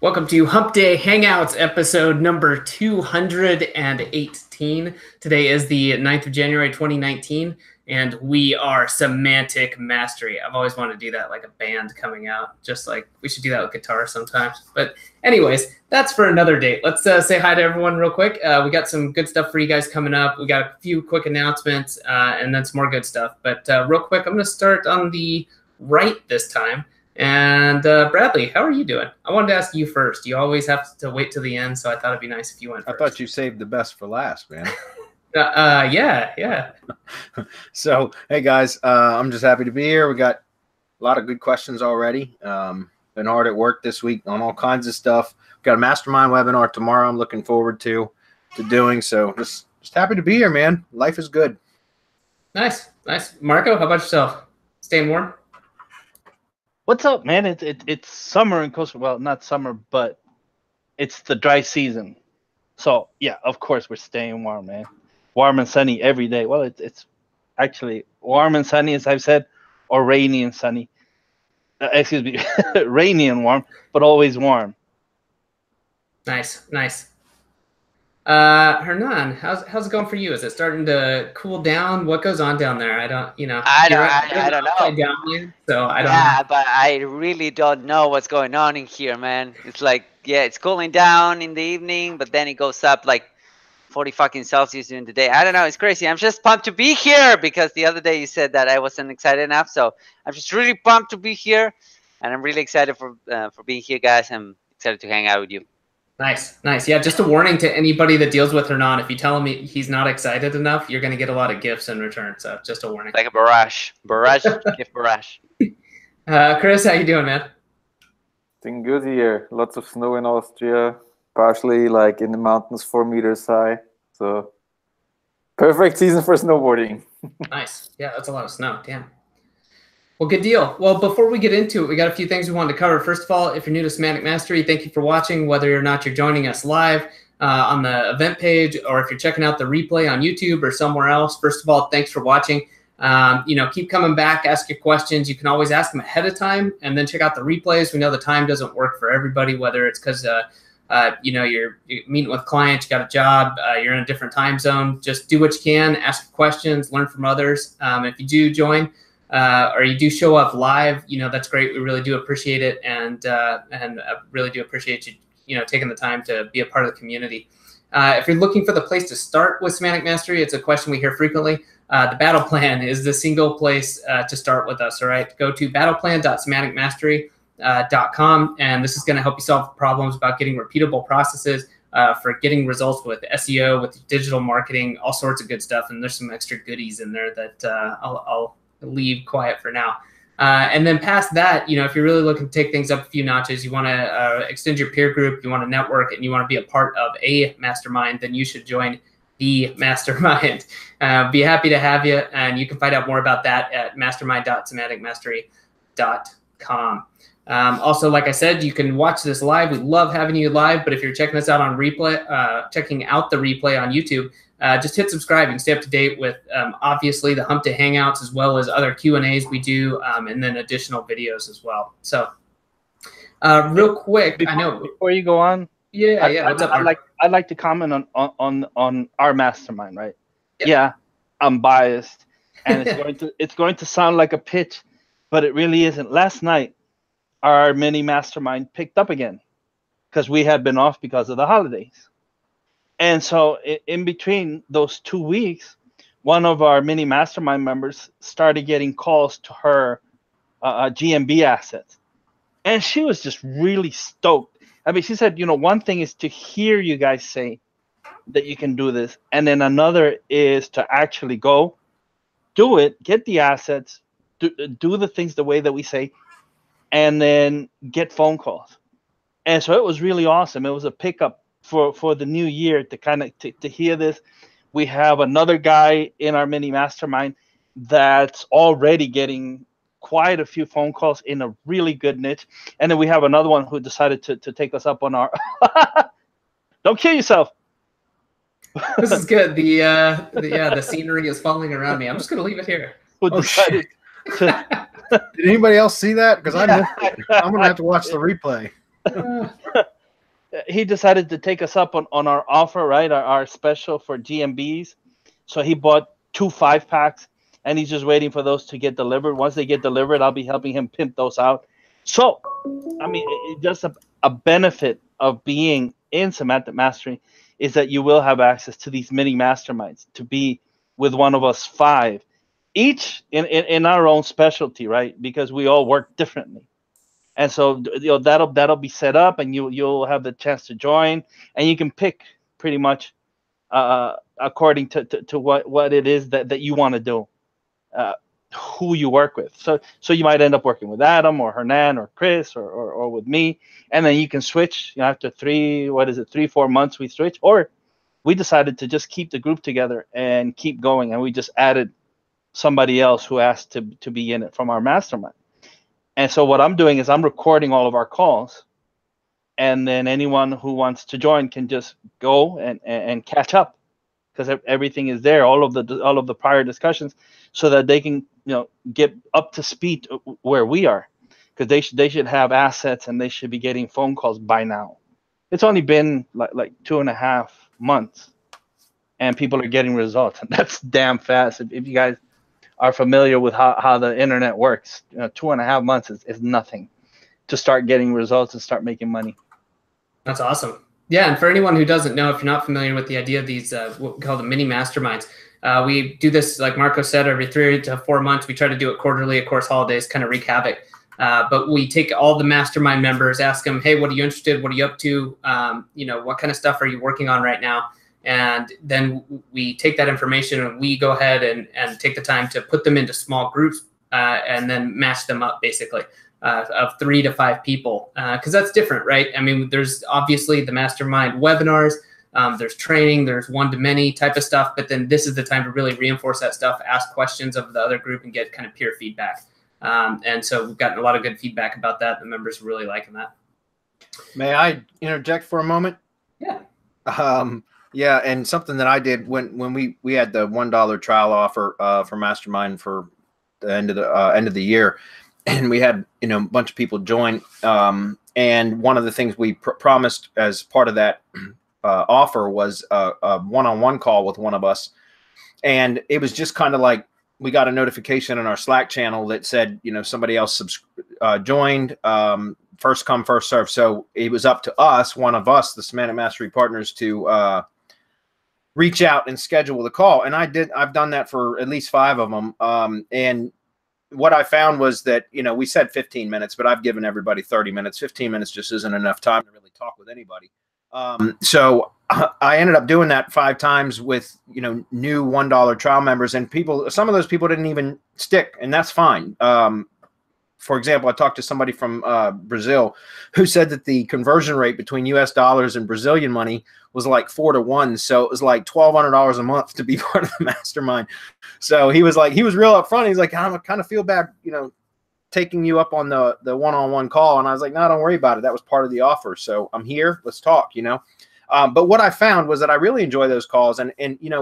Welcome to Hump Day Hangouts, episode number 218. Today is the 9th of January, 2019, and we are Semantic Mastery. I've always wanted to do that like a band coming out, just like we should do that with guitar sometimes. But anyways, that's for another date. Let's say hi to everyone real quick. We got some good stuff for you guys coming up. We got a few quick announcements and then some more good stuff. But real quick, I'm going to start on the right this time. And Bradley, how are you doing? I wanted to ask you first. You always have to wait till the end, so I thought it'd be nice if you went first. I thought you saved the best for last, man. Yeah. So, hey guys, I'm just happy to be here. We got a lot of good questions already. Been hard at work this week on all kinds of stuff. Got a mastermind webinar tomorrow. I'm looking forward to doing. So, just happy to be here, man. Life is good. Nice. Marco, how about yourself? Staying warm? What's up, man? It's summer in Costa. Well, not summer, but it's the dry season. So yeah, of course we're staying warm, man. Warm and sunny every day. Well, it's actually warm and sunny, as I've said, or rainy and sunny. Excuse me, rainy and warm, but always warm. Nice. Hernan, how's it going for you? Is it starting to cool down? What goes on down there? I don't know. I don't know. Down here, so I don't know. But I really don't know what's going on in here, man. It's like, yeah, it's cooling down in the evening, but then it goes up like 40 fucking Celsius during the day. I don't know. It's crazy. I'm just pumped to be here because the other day you said that I wasn't excited enough. So I'm just really pumped to be here, and I'm really excited for being here, guys. I'm excited to hang out with you. Nice. Yeah, just a warning to anybody that deals with Hernan. If you tell him he's not excited enough, you're going to get a lot of gifts in return. So just a warning. Like a barrage, gift barrage. Chris, how you doing, man? Doing good here. Lots of snow in Austria, partially like in the mountains 4 meters high. So perfect season for snowboarding. Nice. Yeah, that's a lot of snow. Damn. Well, good deal. Well, before we get into it, we got a few things we wanted to cover. First of all, if you're new to Semantic Mastery, thank you for watching, whether or not you're joining us live on the event page, or if you're checking out the replay on YouTube or somewhere else. First of all, thanks for watching. Keep coming back, ask your questions. You can always ask them ahead of time and then check out the replays. We know the time doesn't work for everybody, whether it's because you're meeting with clients, you got a job, you're in a different time zone. Just do what you can, ask questions, learn from others. If you do join, or you do show up live, that's great. We really do appreciate it, and really do appreciate you, taking the time to be a part of the community. If you're looking for the place to start with Semantic Mastery, it's a question we hear frequently. The battle plan is the single place to start with us. All right, go to battleplan.semanticmastery.com, and this is going to help you solve problems about getting repeatable processes for getting results with SEO, with digital marketing, all sorts of good stuff. And there's some extra goodies in there that I'll leave quiet for now. And then past that, if you're really looking to take things up a few notches, you want to extend your peer group, you want to network, and you want to be a part of a mastermind, then you should join the mastermind. Be happy to have you, and you can find out more about that at mastermind.semanticmastery.com. Also, like I said, you can watch this live. We love having you live, but if you're checking us out on replay, checking out the replay on YouTube, just hit subscribe and stay up to date with obviously the Hump Day Hangouts, as well as other Q&As we do, and then additional videos as well. So real quick, I know before you go on, what's up, I'd like to comment on our mastermind, right? Yep. Yeah, I'm biased, and it's going to sound like a pitch, but it really isn't. Last night, our mini mastermind picked up again because we had been off because of the holidays. And so in between those 2 weeks, one of our mini mastermind members started getting calls to her GMB assets. And she was just really stoked. I mean, she said, one thing is to hear you guys say that you can do this. And then another is to actually go do it, get the assets, do the things the way that we say, and then get phone calls. And so it was really awesome. It was a pickup for the new year to kind of to hear this. We have another guy in our mini mastermind that's already getting quite a few phone calls in a really good niche. And then we have another one who decided to take us up on our don't kill yourself. This is good. The scenery is falling around me. I'm just gonna leave it here. Who decided Did anybody else see that? Because I'm going to have to watch the replay. He decided to take us up on our offer, right? Our special for GMBs. So he bought 2 5-packs, and he's just waiting for those to get delivered. Once they get delivered, I'll be helping him pimp those out. So, I mean, just a benefit of being in Semantic Mastery is that you will have access to these mini masterminds, to be with one of us 5, each in our own specialty, right? Because we all work differently. And so, you know, that'll be set up, and you'll have the chance to join, and you can pick pretty much according to what it is that you want to do, who you work with. So you might end up working with Adam or Hernan or Chris or with me, and then you can switch. You know, after 3-4 months we switch, or we decided to just keep the group together and keep going, and we just added somebody else who asked to be in it from our mastermind. And so what I'm doing is I'm recording all of our calls, and then anyone who wants to join can just go and catch up, because everything is there, all of the prior discussions, so that they can, you know, get up to speed where we are, because they should have assets, and they should be getting phone calls by now. It's only been like 2.5 months, and people are getting results, and that's damn fast. If you guys are familiar with how the internet works, 2.5 months is nothing to start getting results and start making money. That's awesome. Yeah, and for anyone who doesn't know, if you're not familiar with the idea of these, what we call the mini masterminds, we do this, like Marco said, every 3 to 4 months. We try to do it quarterly. Of course, holidays kind of wreak havoc. But we take all the mastermind members, ask them, hey, what are you interested? What are you up to? You know, what kind of stuff are you working on right now? And then we take that information and we go ahead and take the time to put them into small groups and then match them up, basically, of 3 to 5 people, because that's different, right? I mean, there's obviously the mastermind webinars, there's training, there's one-to-many type of stuff, but then this is the time to really reinforce that stuff, ask questions of the other group, and get kind of peer feedback. And so we've gotten a lot of good feedback about that. The members are really liking that. May I interject for a moment? Yeah. Yeah, and something that I did when we had the $1 trial offer for Mastermind for the end of the year, and we had a bunch of people join. And one of the things we promised as part of that offer was a one-on-one call with one of us, and it was just kind of like we got a notification in our Slack channel that said somebody else joined. First come, first serve. So it was up to us, one of us, the Semantic Mastery partners, to reach out and schedule the call. And I've done that for at least 5 of them. And what I found was that, we said 15 minutes, but I've given everybody 30 minutes. 15 minutes just isn't enough time to really talk with anybody. So I ended up doing that 5 times with, new $1 trial members, and some of those people didn't even stick, and that's fine. For example, I talked to somebody from Brazil who said that the conversion rate between US dollars and Brazilian money was like 4 to 1. So it was like $1,200 a month to be part of the mastermind. So he was real upfront. He's like, I kind of feel bad, taking you up on the one-on-one call. And I was like, no, don't worry about it. That was part of the offer. So I'm here. Let's talk, But what I found was that I really enjoy those calls. And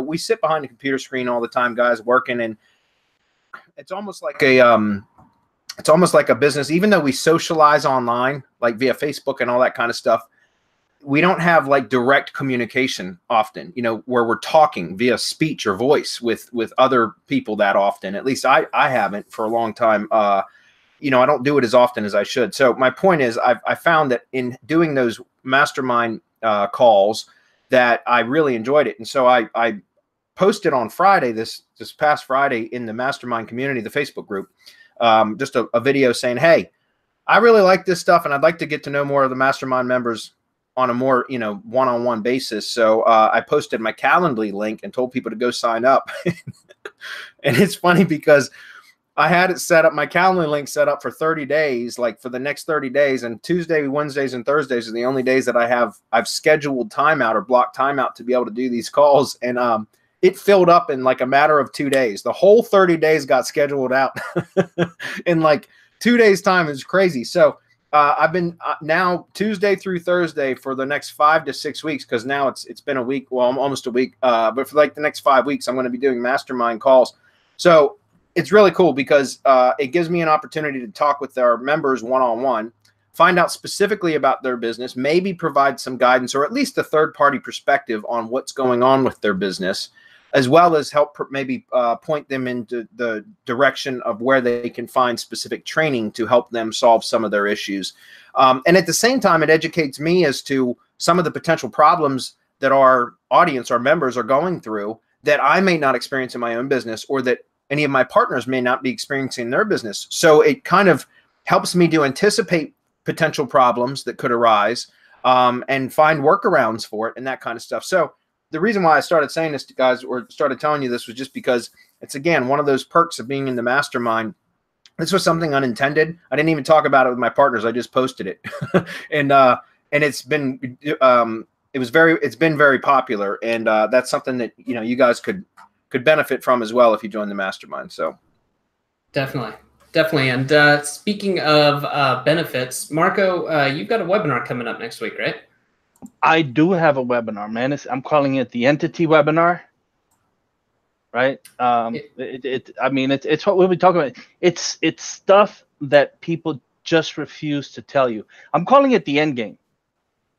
we sit behind the computer screen all the time, guys, working. And it's almost like a business. Even though we socialize online, like via Facebook and all that kind of stuff, we don't have like direct communication often, where we're talking via speech or voice with other people that often. At least I haven't for a long time. I don't do it as often as I should. So my point is, I found that in doing those mastermind calls that I really enjoyed it. And so I posted on Friday, this past Friday, in the mastermind community, the Facebook group, just a video saying, hey, I really like this stuff, and I'd like to get to know more of the mastermind members on a more, one-on-one basis. So I posted my Calendly link and told people to go sign up. And it's funny because I had it set up, my Calendly link set up for 30 days, like for the next 30 days. And Tuesday, Wednesdays, and Thursdays are the only days that I've scheduled timeout or blocked timeout to be able to do these calls. And it filled up in like a matter of 2 days. The whole 30 days got scheduled out in like 2 days time. Is crazy. So I've been now Tuesday through Thursday for the next 5 to 6 weeks, because now it's been a week. Well, almost a week. But for like the next 5 weeks, I'm going to be doing mastermind calls. So it's really cool because it gives me an opportunity to talk with our members one-on-one. find out specifically about their business, maybe provide some guidance or at least a third-party perspective on what's going on with their business, as well as help maybe point them into the direction of where they can find specific training to help them solve some of their issues. And at the same time, it educates me as to some of the potential problems that our audience, our members are going through that I may not experience in my own business, or that any of my partners may not be experiencing in their business. So it kind of helps me to anticipate potential problems that could arise and find workarounds for it and that kind of stuff. So the reason why I started saying this to guys, or started telling you this, was just because it's, again, one of those perks of being in the mastermind. This was something unintended. I didn't even talk about it with my partners. I just posted it. and it's been it's been very popular, and that's something that you guys could benefit from as well if you join the mastermind. So definitely. And speaking of benefits, Marco, you've got a webinar coming up next week, right? I do have a webinar, man. I'm calling it the entity webinar, right? I mean, it's what we'll be talking about. It's stuff that people just refuse to tell you. I'm calling it the end game,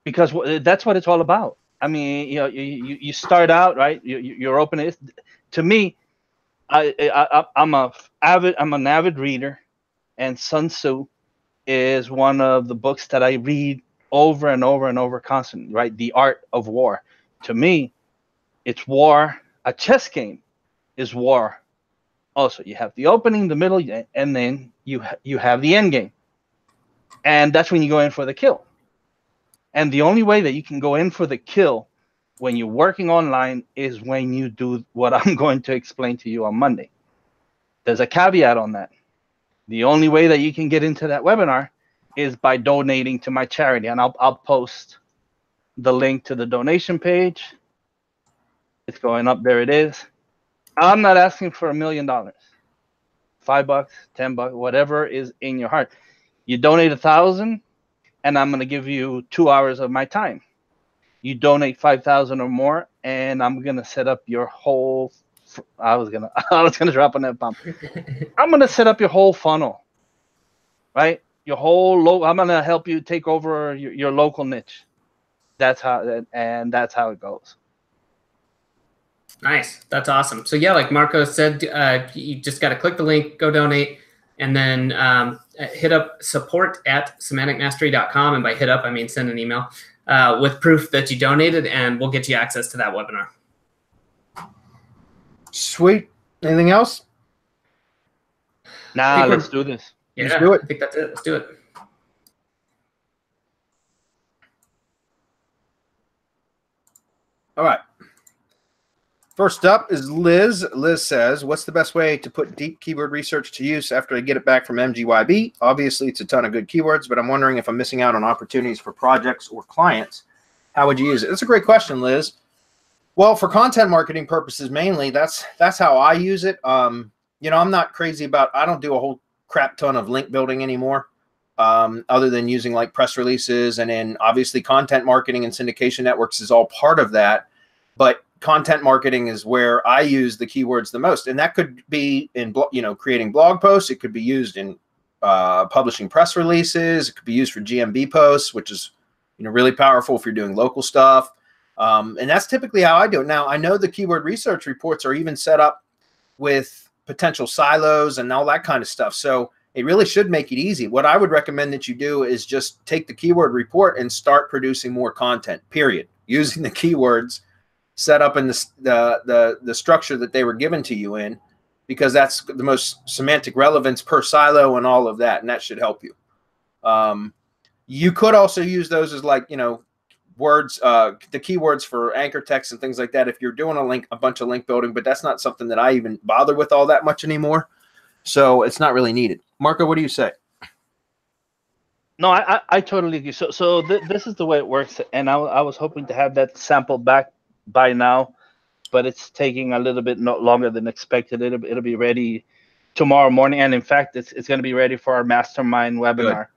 because that's what it's all about. I mean, you start out, right? You're opening. To me, I'm an avid reader, and Sun Tzu is one of the books that I read over and over and over constantly, right? The Art of War. To me, it's war. A chess game is war. Also, you have the opening, the middle, and then you have the end game. And that's when you go in for the kill. And the only way that you can go in for the kill when you're working online is when you do what I'm going to explain to you on Monday. There's a caveat on that. The only way that you can get into that webinar is by donating to my charity. And I'll post the link to the donation page. It's going up. There it is. I'm not asking for $1 million. $5, $10, whatever is in your heart. You donate 1,000, and I'm going to give you 2 hours of my time. You donate 5,000 or more, and I'm going to set up your whole. I was gonna drop on that bomb. I'm going to set up your whole funnel, right? Your whole I'm going to help you take over your local niche. That's how it goes. Nice. That's awesome. So yeah, like Marco said, you just got to click the link, go donate, and then hit up support@semanticmastery.com. And by hit up, I mean send an email with proof that you donated, and we'll get you access to that webinar. Sweet. Anything else? Nah, let's do this. Yeah, let's do it. I think that's it. Let's do it. All right. First up is Liz. Liz says, what's the best way to put deep keyword research to use after I get it back from MGYB? Obviously, it's a ton of good keywords, but I'm wondering if I'm missing out on opportunities for projects or clients. How would you use it? That's a great question, Liz. Well, for content marketing purposes, mainly, that's how I use it. I'm not crazy about, I don't do a whole crap ton of link building anymore, other than using like press releases. And then obviously content marketing and syndication networks is all part of that. But content marketing is where I use the keywords the most. And that could be in, creating blog posts. It could be used in publishing press releases. It could be used for GMB posts, which is, really powerful if you're doing local stuff. And that's typically how I do it. Now, I know the keyword research reports are even set up with potential silos and all that kind of stuff. So it really should make it easy. What I would recommend that you do is just take the keyword report and start producing more content, period, using the keywords set up in the structure that they were given to you in, because that's the most semantic relevance per silo and all of that, and that should help you. You could also use those as words, the keywords for anchor text and things like that if you're doing a bunch of link building, but that's not something that I even bother with all that much anymore. So it's not really needed. Marco, what do you say? No, I totally agree. So this is the way it works, and I was hoping to have that sample back by now, but it's taking a little bit longer than expected. It'll be ready tomorrow morning, and in fact, it's going to be ready for our mastermind webinar,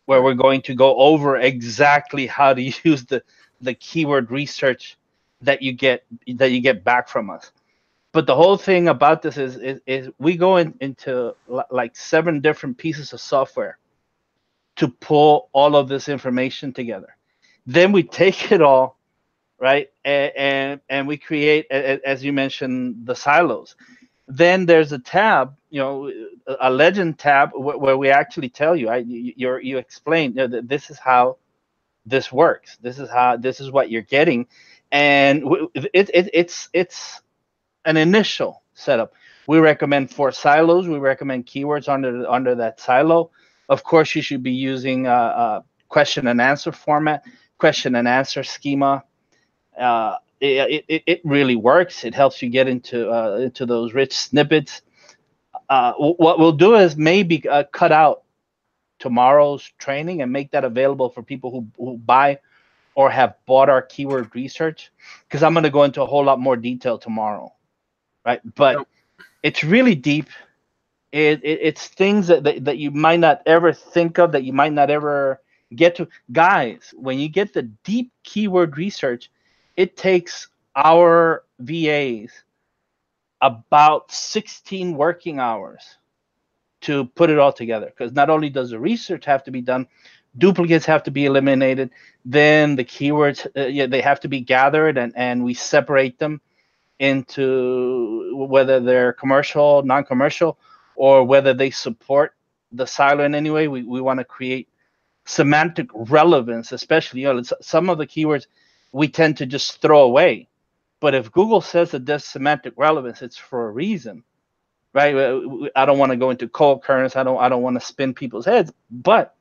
where we're going to go over exactly how to use the keyword research that you get back from us. But the whole thing about this is we go into like 7 different pieces of software to pull all of this information together. Then we take it all, right, and we create, as you mentioned, the silos. Then there's a tab, a legend tab where we actually tell you, you explain, that this is how this works. This is what you're getting, and it's an initial setup. We recommend 4 silos. We recommend keywords under that silo. Of course, you should be using a question and answer format, question and answer schema. It really works. It helps you get into those rich snippets. What we'll do is maybe cut out tomorrow's training and make that available for people who buy or have bought our keyword research, because I'm going to go into a whole lot more detail tomorrow, right? But it's really deep. It's things that you might not ever think of, that you might not ever get to. Guys, when you get the deep keyword research, it takes our VAs about 16 working hours to put it all together, because not only does the research have to be done, duplicates have to be eliminated, then the keywords, they have to be gathered, and we separate them into whether they're commercial, non-commercial, or whether they support the silo in any way. We want to create semantic relevance, especially, some of the keywords we tend to just throw away. But if Google says that there's semantic relevance, it's for a reason, right? I don't want to go into co-occurrence. I don't want to spin people's heads, but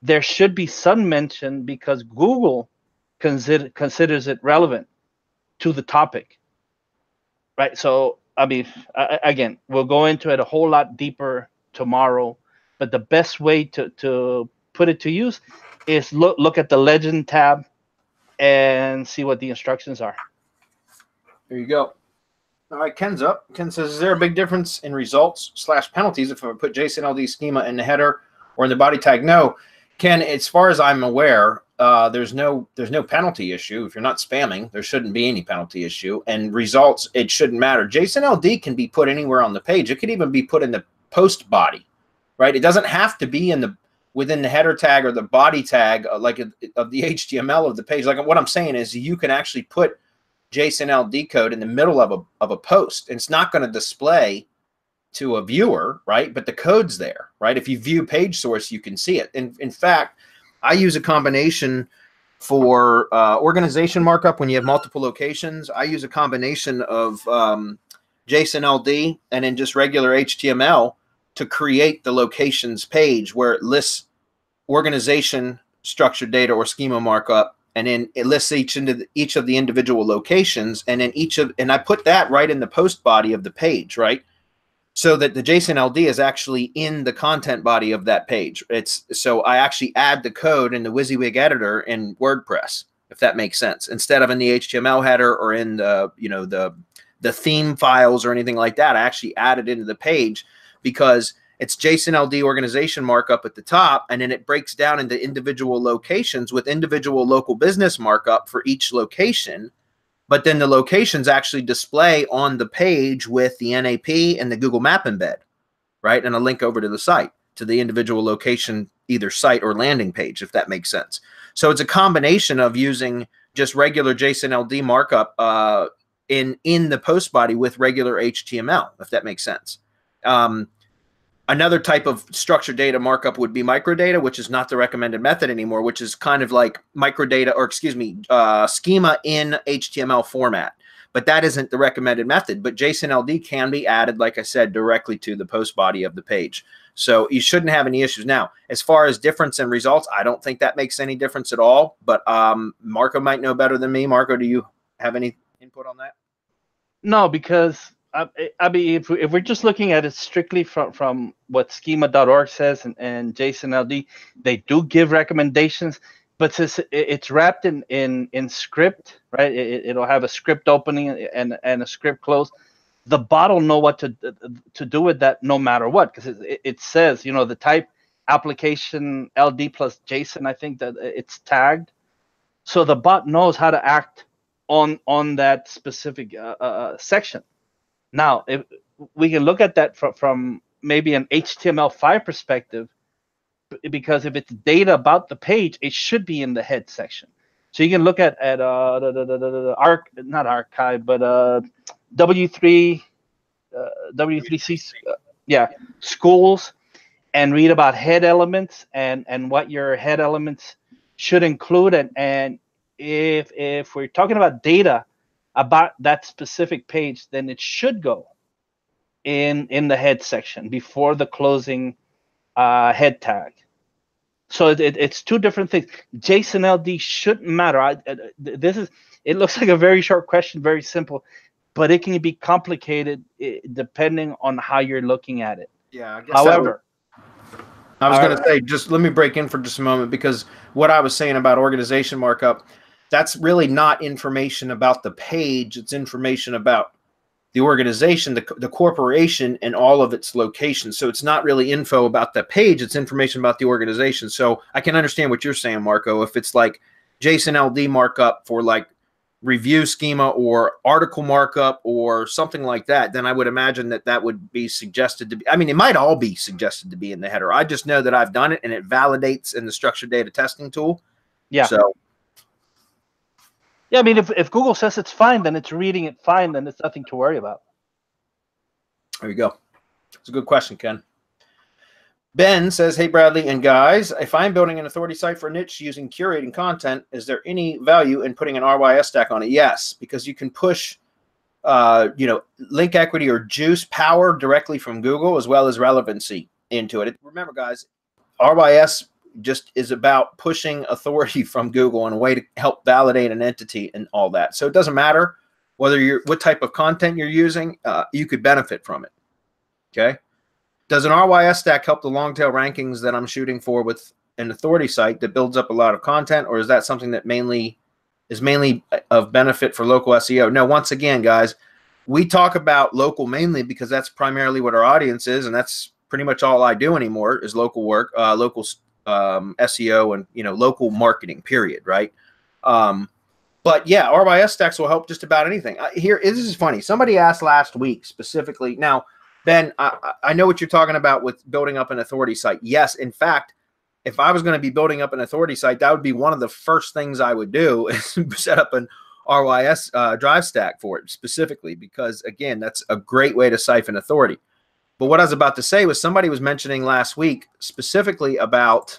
there should be some mention because Google considers it relevant to the topic, right? So, I mean, again, we'll go into it a whole lot deeper tomorrow, but the best way to put it to use is look at the legend tab and see what the instructions are. There you go. All right, Ken's up. Ken says, is there a big difference in results/penalties if I put JSON-LD schema in the header or in the body tag? No, Ken, as far as I'm aware, there's no penalty issue. If you're not spamming, there shouldn't be any penalty issue. And results, it shouldn't matter. JSON-LD can be put anywhere on the page. It could even be put in the post body, right? It doesn't have to be within the header tag or the body tag, like of the HTML of the page. Like, what I'm saying is you can actually put JSON-LD code in the middle of a post, and it's not going to display to a viewer, right? But the code's there, right? If you view page source, you can see it. And in fact, I use a combination for organization markup when you have multiple locations. I use a combination of JSON-LD and then just regular HTML to create the locations page where it lists organization, structured data, or schema markup. And then it lists each of the individual locations, and then and I put that right in the post body of the page, right? So that the JSON-LD is actually in the content body of that page. So I actually add the code in the WYSIWYG editor in WordPress, if that makes sense, instead of in the HTML header or in the the theme files or anything like that. I actually add it into the page because it's JSON-LD organization markup at the top, and then it breaks down into individual locations with individual local business markup for each location. But then the locations actually display on the page with the NAP and the Google Map embed, right? And a link over to the site, to the individual location, either site or landing page, if that makes sense. So it's a combination of using just regular JSON-LD markup in the post body with regular HTML, if that makes sense. Another type of structured data markup would be microdata, which is not the recommended method anymore, which is kind of like microdata, or excuse me, schema in HTML format. But that isn't the recommended method. But JSON-LD can be added, like I said, directly to the post body of the page. So you shouldn't have any issues. Now, as far as difference in results, I don't think that makes any difference at all. But Marco might know better than me. Marco, do you have any input on that? No, because I mean, if we're just looking at it strictly from what schema.org says and JSON-LD, they do give recommendations, but since it's wrapped in script, right? It'll have a script opening and a script close. The bot will know what to do with that no matter what, because it says, the type application LD plus JSON. I think that it's tagged, so the bot knows how to act on that specific section. Now, if we can look at that from maybe an HTML5 perspective, because if it's data about the page, it should be in the head section. So you can look at not archive, but W3 W3C schools, and read about head elements and what your head elements should include. And if we're talking about data about that specific page, then it should go in the head section before the closing head tag. So it's two different things. JSON-LD shouldn't matter. It looks like a very short question, very simple, but it can be complicated depending on how you're looking at it. Yeah. However, I was going to say, just let me break in for just a moment, because what I was saying about organization markup, that's really not information about the page. It's information about the organization, the corporation, and all of its locations. So it's not really info about the page. It's information about the organization. So I can understand what you're saying, Marco. If it's like JSON-LD markup for like review schema or article markup or something like that, then I would imagine that would be suggested to be, I mean, it might all be suggested to be in the header. I just know that I've done it and it validates in the structured data testing tool. Yeah. So yeah, I mean, if Google says it's fine, then it's reading it fine, then it's nothing to worry about. There you go. It's a good question, Ken. Ben says, hey, Bradley and guys, if I'm building an authority site for a niche using curating content, is there any value in putting an RYS stack on it? Yes, because you can push, link equity or juice power directly from Google, as well as relevancy into it. Remember, guys, RYS just is about pushing authority from Google in a way to help validate an entity and all that. So it doesn't matter whether what type of content you're using, you could benefit from it. Okay. Does an RYS stack help the long tail rankings that I'm shooting for with an authority site that builds up a lot of content, or is that something that is mainly of benefit for local SEO? No, once again, guys, we talk about local mainly because that's primarily what our audience is, and that's pretty much all I do anymore is local work, local SEO, and local marketing. Period. Right. But yeah, RYS stacks will help just about anything. This is funny. Somebody asked last week specifically. Now, Ben, I know what you're talking about with building up an authority site. Yes, in fact, if I was going to be building up an authority site, that would be one of the first things I would do is set up an RYS drive stack for it specifically, because, again, that's a great way to siphon authority. But what I was about to say was somebody was mentioning last week specifically about,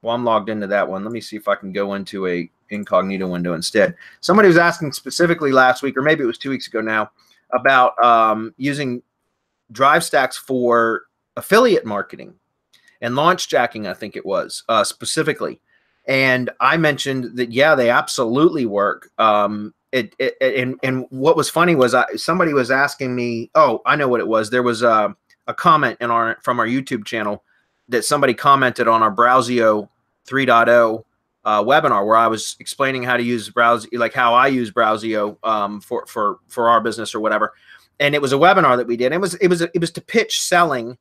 well, I'm logged into that one. Let me see if I can go into a incognito window instead. Somebody was asking specifically last week, or maybe it was 2 weeks ago now, about using drive stacks for affiliate marketing and launch jacking, I think it was specifically. And I mentioned that, yeah, they absolutely work. And what was funny was somebody was asking me, oh, I know what it was. There was a comment from our YouTube channel that somebody commented on our Browsio 3.0 webinar, where I was explaining how to use Browsio, like how I use Browsio for our business or whatever. And it was a webinar that we did. It was to pitch selling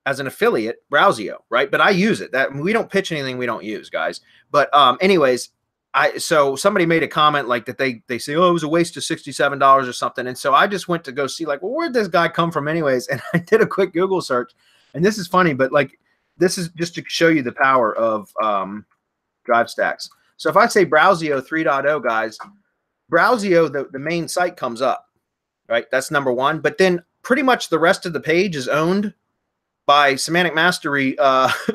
as an affiliate Browsio, right? But I use it. That we don't pitch anything we don't use, guys. But anyways, so somebody made a comment like that they say, oh, it was a waste of $67 or something. And so I just went to go see, like, well, where'd this guy come from anyways? And I did a quick Google search. And this is funny, but like this is just to show you the power of drive stacks. So if I say Browsio 3.0, guys, Browsio, the main site comes up. Right, that's number one. But then pretty much the rest of the page is owned by Semantic Mastery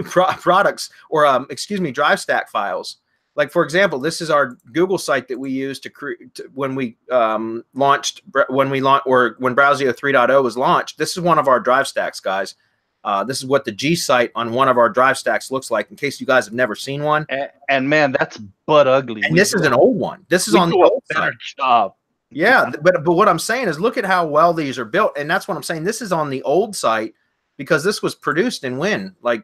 products, or drive stack files. Like, for example, this is our Google site that we used when Browsio 3.0 was launched. This is one of our drive stacks, guys. This is what the Gsite on one of our drive stacks looks like, in case you guys have never seen one. And man, that's butt ugly. And this is an old one. This is on the old site. Job. Yeah, but what I'm saying is, look at how well these are built, and that's what I'm saying. This is on the old site because this was produced in when, like,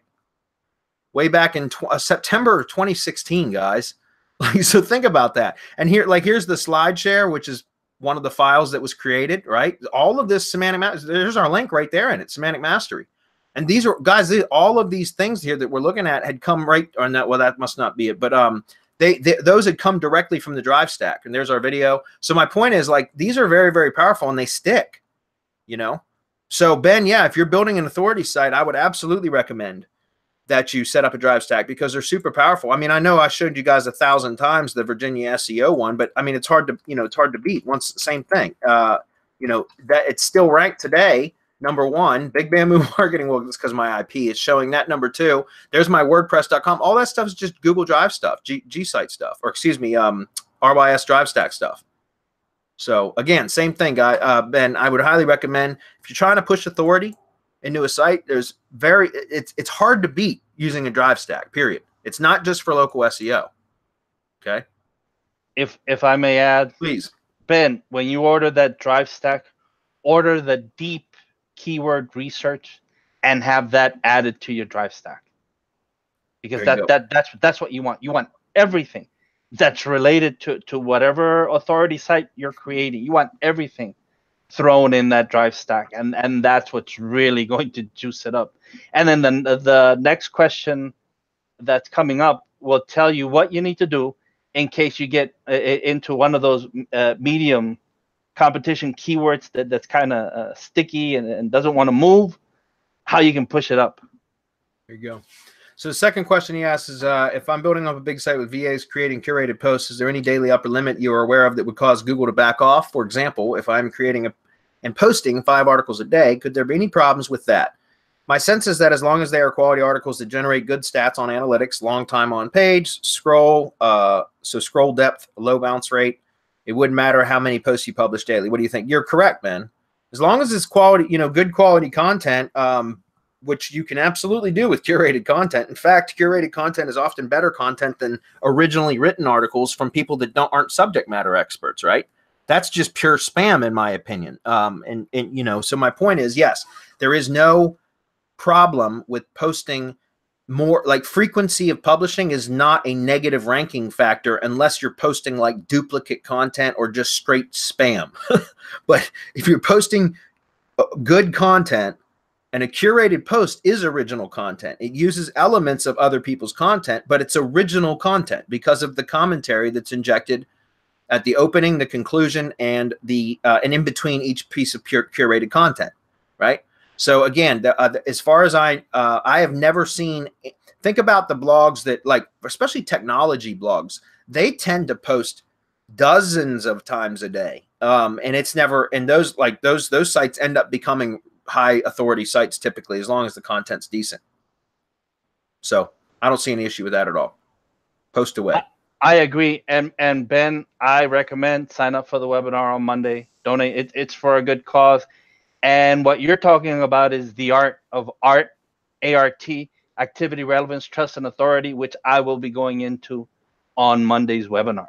way back in September of 2016, guys. Like, so think about that. And here's the slide share, which is one of the files that was created, right? All of this Semantic Mastery. There's our link right there in it, Semantic Mastery. And these are, guys, all of these things here that we're looking at had come right on that. Well, that must not be it, but those had come directly from the drive stack, and there's our video. So my point is, like, these are very, very powerful, and they stick, So Ben, yeah, if you're building an authority site, I would absolutely recommend that you set up a drive stack, because they're super powerful. I mean, I know I showed you guys 1,000 times the Virginia SEO one, but I mean, it's hard to, it's hard to beat. Once the same thing, that it's still ranked today. Number 1, Big Bamboo Marketing. Well, it's because my IP is showing that. Number 2, there's my WordPress.com. All that stuff is just Google Drive stuff, Gsite stuff, or excuse me, RYS Drive Stack stuff. So again, same thing, guy. Ben, I would highly recommend, if you're trying to push authority into a site, it's hard to beat using a drive stack, period. It's not just for local SEO. Okay. If I may add, please, Ben, when you order that drive stack, order the deep keyword research and have that added to your drive stack, because that's what you want. You want everything that's related to whatever authority site you're creating. You want everything thrown in that drive stack, and that's what's really going to juice it up. And then the next question that's coming up will tell you what you need to do in case you get into one of those medium competition keywords that's kind of sticky and doesn't want to move, how you can push it up. There you go. So the second question he asks is, if I'm building up a big site with VAs creating curated posts, is there any daily upper limit you are aware of that would cause Google to back off? For example, if I'm creating and posting 5 articles a day, could there be any problems with that? My sense is that as long as they are quality articles that generate good stats on analytics, long time on page, scroll depth, low bounce rate, it wouldn't matter how many posts you publish daily. What do you think? You're correct, man. As long as it's quality, good quality content, which you can absolutely do with curated content. In fact, curated content is often better content than originally written articles from people that aren't subject matter experts, right? That's just pure spam, in my opinion. So my point is, yes, there is no problem with posting more. Like, frequency of publishing is not a negative ranking factor unless you're posting like duplicate content or just straight spam. But if you're posting good content, and a curated post is original content, it uses elements of other people's content, but it's original content because of the commentary that's injected at the opening, the conclusion, and and in between each piece of curated content, right? So again, as far as I have never seen. Think about the blogs that, like, especially technology blogs, they tend to post dozens of times a day, and it's never. And those sites end up becoming high authority sites typically, as long as the content's decent. So I don't see any issue with that at all. Post away. I agree. And Ben, I recommend sign up for the webinar on Monday. Donate. It's for a good cause. And what you're talking about is the art of ART, activity, relevance, trust, and authority, which I will be going into on Monday's webinar.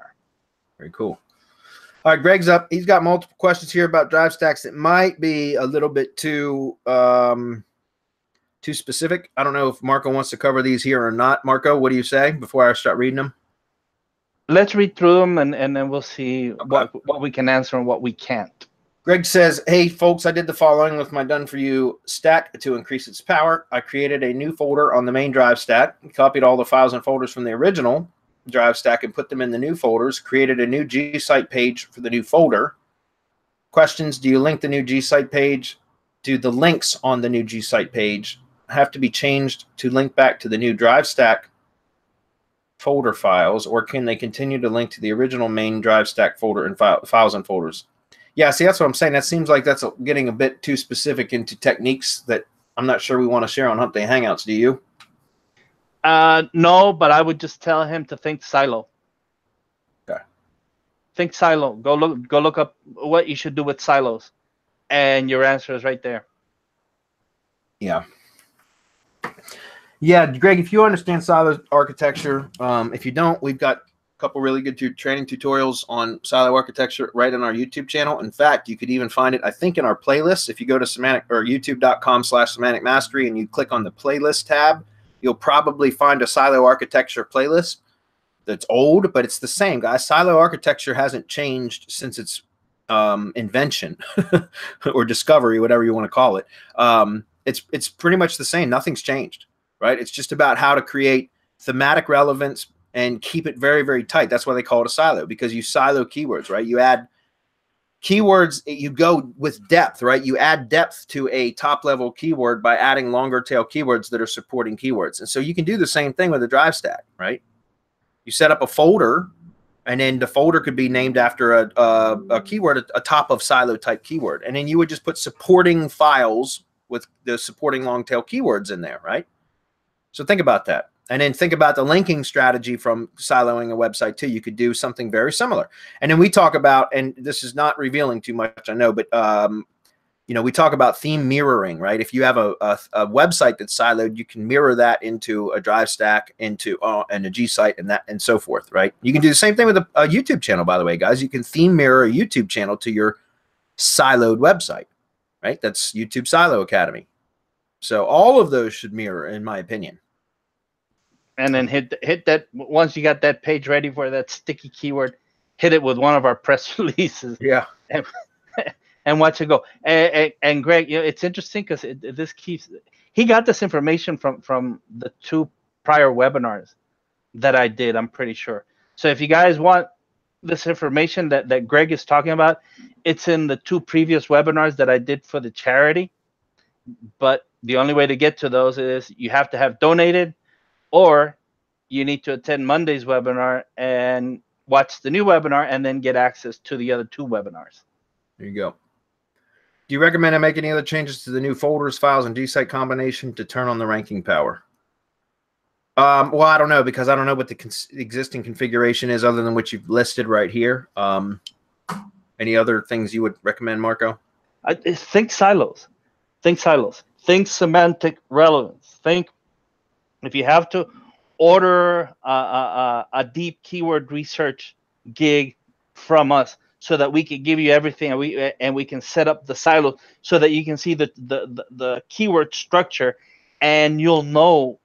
Very cool. All right, Greg's up. He's got multiple questions here about drive stacks that might be a little bit too specific. I don't know if Marco wants to cover these here or not. Marco, what do you say before I start reading them? Let's read through them, and then we'll see what we can answer and what we can't. Greg says, hey, folks, I did the following with my done-for-you stack to increase its power. I created a new folder on the main drive stack, copied all the files and folders from the original drive stack and put them in the new folders, created a new Gsite page for the new folder. Questions: do you link the new Gsite page? Do the links on the new Gsite page have to be changed to link back to the new drive stack folder files, or can they continue to link to the original main drive stack folder and files and folders? Yeah, see, that's what I'm saying. That seems like that's getting a bit too specific into techniques that I'm not sure we want to share on Hump Day Hangouts. Do you? No, but I would just tell him to think silo. Okay. Think silo. Go look up what you should do with silos, and your answer is right there. Yeah. Yeah, Greg, if you understand silo architecture, if you don't, we've got a couple really good training tutorials on silo architecture right on our YouTube channel. In fact, you could even find it, I think, in our playlist. If you go to youtube.com/Semantic Mastery and you click on the playlist tab, you'll probably find a silo architecture playlist that's old, but it's the same, guys. Silo architecture hasn't changed since its invention or discovery, whatever you want to call it. It's pretty much the same. Nothing's changed, right? It's just about how to create thematic relevance and keep it very, very tight. That's why they call it a silo, because you silo keywords, right? You add keywords, you go with depth, right? You add depth to a top level keyword by adding longer tail keywords that are supporting keywords. And so you can do the same thing with a drive stack, right? You set up a folder, and then the folder could be named after a keyword, a top of silo type keyword. And then you would just put supporting files with the supporting long tail keywords in there, right? So think about that. And then think about the linking strategy from siloing a website too. You could do something very similar. And then we talk about, and this is not revealing too much, I know, but you know, we talk about theme mirroring, right? If you have a website that's siloed, you can mirror that into a drive stack, into and a Gsite, and that, and so forth, right? You can do the same thing with a YouTube channel, by the way, guys. You can theme mirror a YouTube channel to your siloed website, right? That's YouTube Silo Academy. So all of those should mirror, in my opinion. And then hit that, once you got that page ready for that sticky keyword, hit it with one of our press releases. Yeah. And watch it go. And Greg, you know, it's interesting because this keeps, he got this information from the 2 prior webinars that I did, I'm pretty sure. So if you guys want this information that Greg is talking about, it's in the 2 previous webinars that I did for the charity. But the only way to get to those is you have to have donated, or you need to attend Monday's webinar and watch the new webinar and then get access to the other 2 webinars. There you go. Do you recommend I make any other changes to the new folders, files, and Gsite combination to turn on the ranking power? Well, I don't know, because I don't know what the existing configuration is other than what you've listed right here. Any other things you would recommend, Marco? Think silos. Think silos. Think semantic relevance. Think if you have to order a deep keyword research gig from us so that we can give you everything, and we can set up the silo so that you can see the keyword structure, and you'll know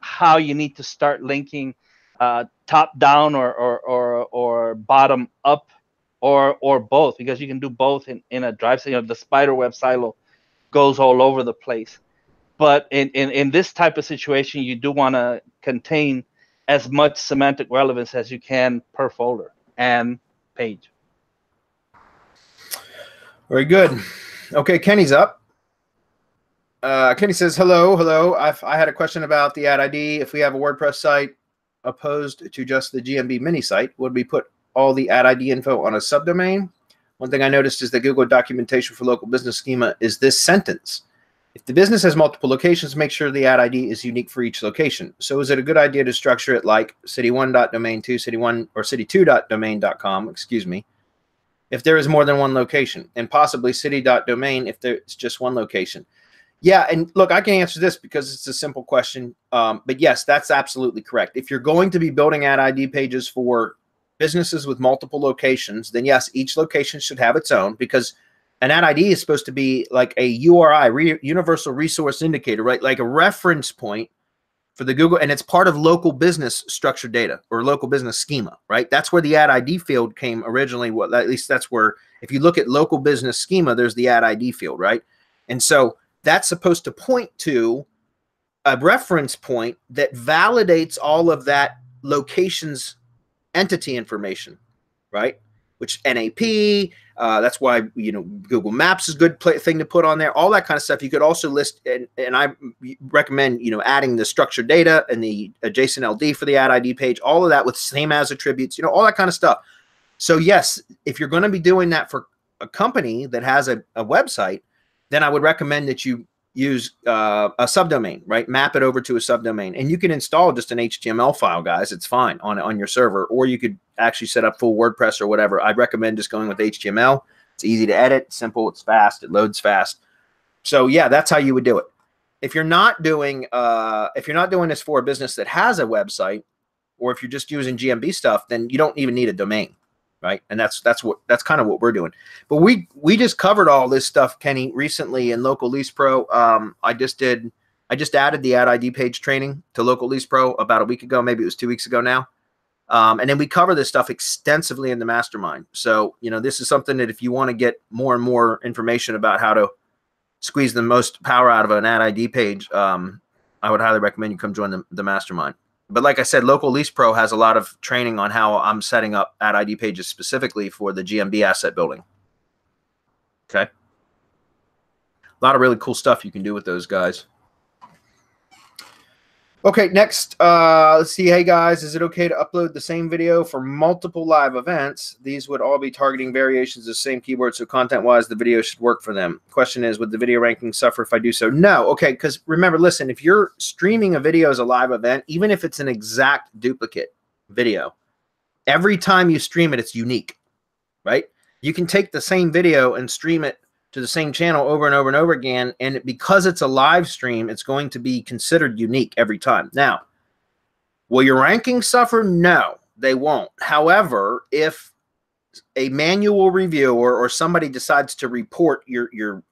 how you need to start linking top down or bottom up or both, because you can do both in a drive. You know, the spider web silo goes all over the place. But in this type of situation, you do want to contain as much semantic relevance as you can per folder and page. Very good. Okay, Kenny's up. Kenny says, hello. I had a question about the ad ID. If we have a WordPress site opposed to just the GMB mini site, would we put all the ad ID info on a subdomain? One thing I noticed is the Google documentation for local business schema is this sentence. If the business has multiple locations, make sure the ad ID is unique for each location. So is it a good idea to structure it like city1.domain2, city1 or city2.domain.com, excuse me, if there is more than one location, and possibly city.domain if there's just one location? Yeah, and look, I can answer this because it's a simple question. But yes, that's absolutely correct. If you're going to be building ad ID pages for businesses with multiple locations, then yes, each location should have its own, because an ad ID is supposed to be like a URI, universal resource indicator, right? Like a reference point for the Google, and it's part of local business structured data or local business schema, right? That's where the ad ID field came originally. Well, at least that's where, if you look at local business schema, there's the ad ID field, right? And so that's supposed to point to a reference point that validates all of that location's entity information, right? Which NAP, that's why, you know, Google Maps is a good thing to put on there, all that kind of stuff. You could also list, and I recommend, you know, adding the structured data and the JSON-LD for the ad ID page, all of that with same as attributes, you know, all that kind of stuff. So yes, if you're going to be doing that for a company that has a website, then I would recommend that you use a subdomain, right? Map it over to a subdomain, and you can install just an HTML file, guys. It's fine on your server, or you could actually set up full WordPress or whatever. I'd recommend just going with HTML. It's easy to edit, simple, it's fast, it loads fast. So yeah, that's how you would do it. If you're not doing this for a business that has a website, or if you're just using GMB stuff, then you don't even need a domain, right? And that's kind of what we're doing. But we just covered all this stuff, Kenny, recently in Local Lease Pro. I just added the ad ID page training to Local Lease Pro about a week ago, maybe it was 2 weeks ago now. And then we cover this stuff extensively in the mastermind. So, you know, this is something that if you want to get more and more information about how to squeeze the most power out of an ad ID page, I would highly recommend you come join the mastermind. But like I said, Local Lease Pro has a lot of training on how I'm setting up ad ID pages specifically for the GMB asset building. Okay. A lot of really cool stuff you can do with those guys. Okay, next, let's see. Hey guys, is it okay to upload the same video for multiple live events? These would all be targeting variations of the same keywords, so content-wise, the video should work for them. Question is, would the video rankings suffer if I do so? No. Okay, because remember, listen, if you're streaming a video as a live event, even if it's an exact duplicate video, every time you stream it, it's unique, right? You can take the same video and stream it to the same channel over and over and over again, and because it's a live stream, it's going to be considered unique every time. Now, will your rankings suffer? No, they won't. However, if a manual reviewer or somebody decides to report your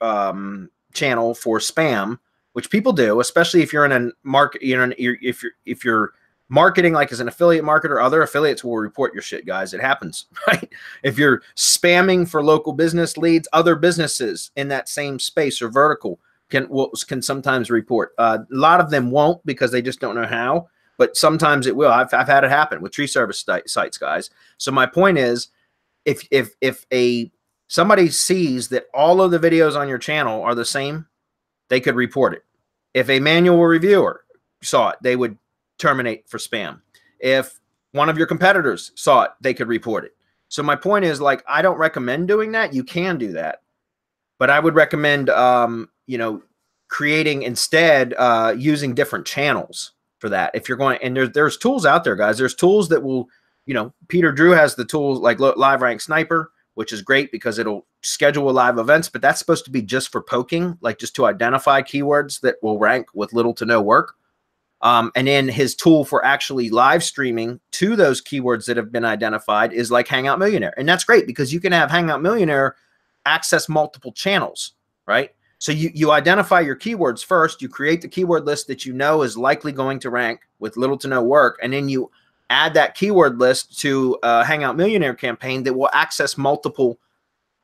channel for spam, which people do, especially if you're in a market, if you're marketing like as an affiliate marketer, other affiliates will report your shit, guys. It happens, right? If you're spamming for local business leads, other businesses in that same space or vertical can sometimes report. A lot of them won't because they just don't know how, but sometimes it will. I've had it happen with tree service sites, guys. So my point is, if somebody sees that all of the videos on your channel are the same, they could report it. If a manual reviewer saw it, they would terminate for spam. If one of your competitors saw it, they could report it. So my point is, like, I don't recommend doing that. You can do that, but I would recommend, you know, creating instead, using different channels for that. If you're going, and there's tools out there, guys. There's tools that will, you know, Peter Drew has the tools like Live Rank Sniper, which is great because it'll schedule live events, but that's supposed to be just for poking, like just to identify keywords that will rank with little to no work. And then his tool for actually live streaming to those keywords that have been identified is like Hangout Millionaire. And that's great because you can have Hangout Millionaire access multiple channels, right? So you identify your keywords first, you create the keyword list that you know is likely going to rank with little to no work, and then you add that keyword list to a Hangout Millionaire campaign that will access multiple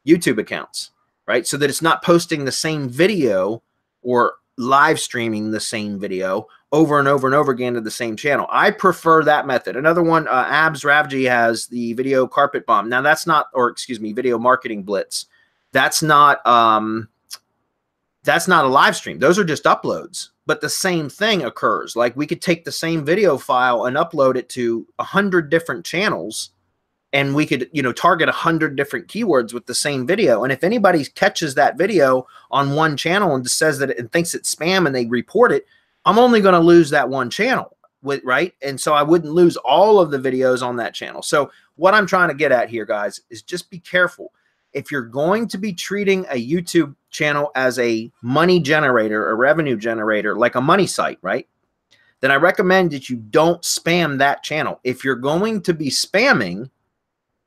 YouTube accounts, right? So that it's not posting the same video or live streaming the same video over and over and over again to the same channel. I prefer that method. Another one, Abs Ravji has the video carpet bomb. Now that's not, or excuse me, video marketing blitz. That's not a live stream. Those are just uploads, but the same thing occurs. Like we could take the same video file and upload it to 100 different channels, and we could, you know, target 100 different keywords with the same video. And if anybody catches that video on one channel and just says that and thinks it's spam and they report it, I'm only going to lose that one channel, right? And so I wouldn't lose all of the videos on that channel. So what I'm trying to get at here, guys, is just be careful. If you're going to be treating a YouTube channel as a money generator, a revenue generator, like a money site, right? Then I recommend that you don't spam that channel. If you're going to be spamming,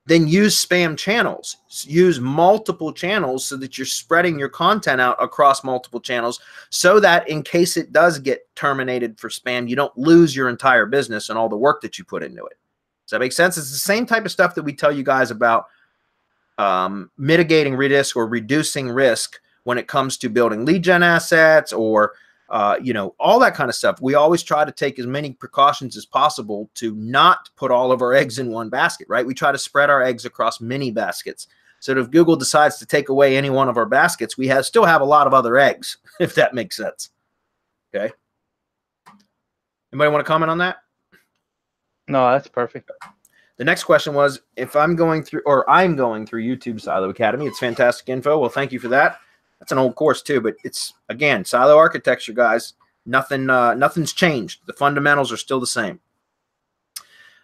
then use spam channels. Use multiple channels so that you're spreading your content out across multiple channels so that in case it does get terminated for spam, you don't lose your entire business and all the work that you put into it. Does that make sense? It's the same type of stuff that we tell you guys about mitigating risk or reducing risk when it comes to building lead gen assets or you know, all that kind of stuff. We always try to take as many precautions as possible to not put all of our eggs in one basket, right? We try to spread our eggs across many baskets. So that if Google decides to take away any one of our baskets, we still have a lot of other eggs, if that makes sense. Okay. Anybody want to comment on that? No, that's perfect. The next question was, if I'm going through YouTube Silo Academy, it's fantastic info. Well, thank you for that. That's an old course too, but it's, again, silo architecture, guys. Nothing's changed. The fundamentals are still the same.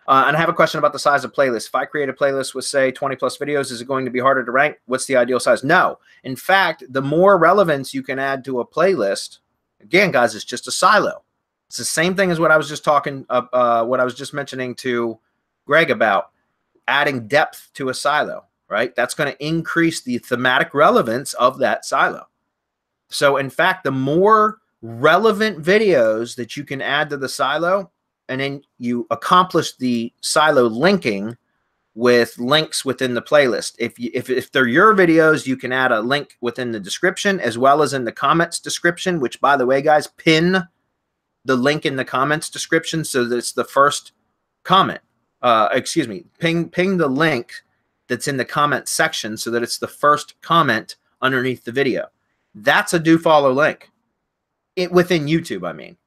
And I have a question about the size of playlists. If I create a playlist with, say, 20 plus videos, is it going to be harder to rank? What's the ideal size? No. In fact, the more relevance you can add to a playlist, again, guys, it's just a silo. It's the same thing as what I was just mentioning to Greg about adding depth to a silo. Right? That's going to increase the thematic relevance of that silo. So in fact, the more relevant videos that you can add to the silo, and then you accomplish the silo linking with links within the playlist. If they're your videos, you can add a link within the description as well as in the comments description, which, by the way, guys, pin the link in the comments description so that it's the first comment. Excuse me, ping the link that's in the comment section so that it's the first comment underneath the video. That's a do follow link. Within YouTube, I mean.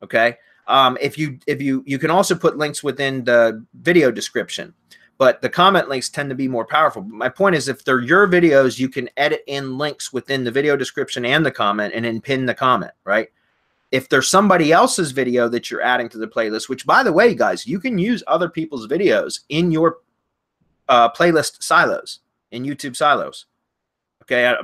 Okay. If you can also put links within the video description, but the comment links tend to be more powerful. But my point is, if they're your videos, you can edit in links within the video description and the comment, and then pin the comment, right? If there's somebody else's video that you're adding to the playlist, which, by the way, guys, you can use other people's videos in your playlist silos, in YouTube silos. Okay, I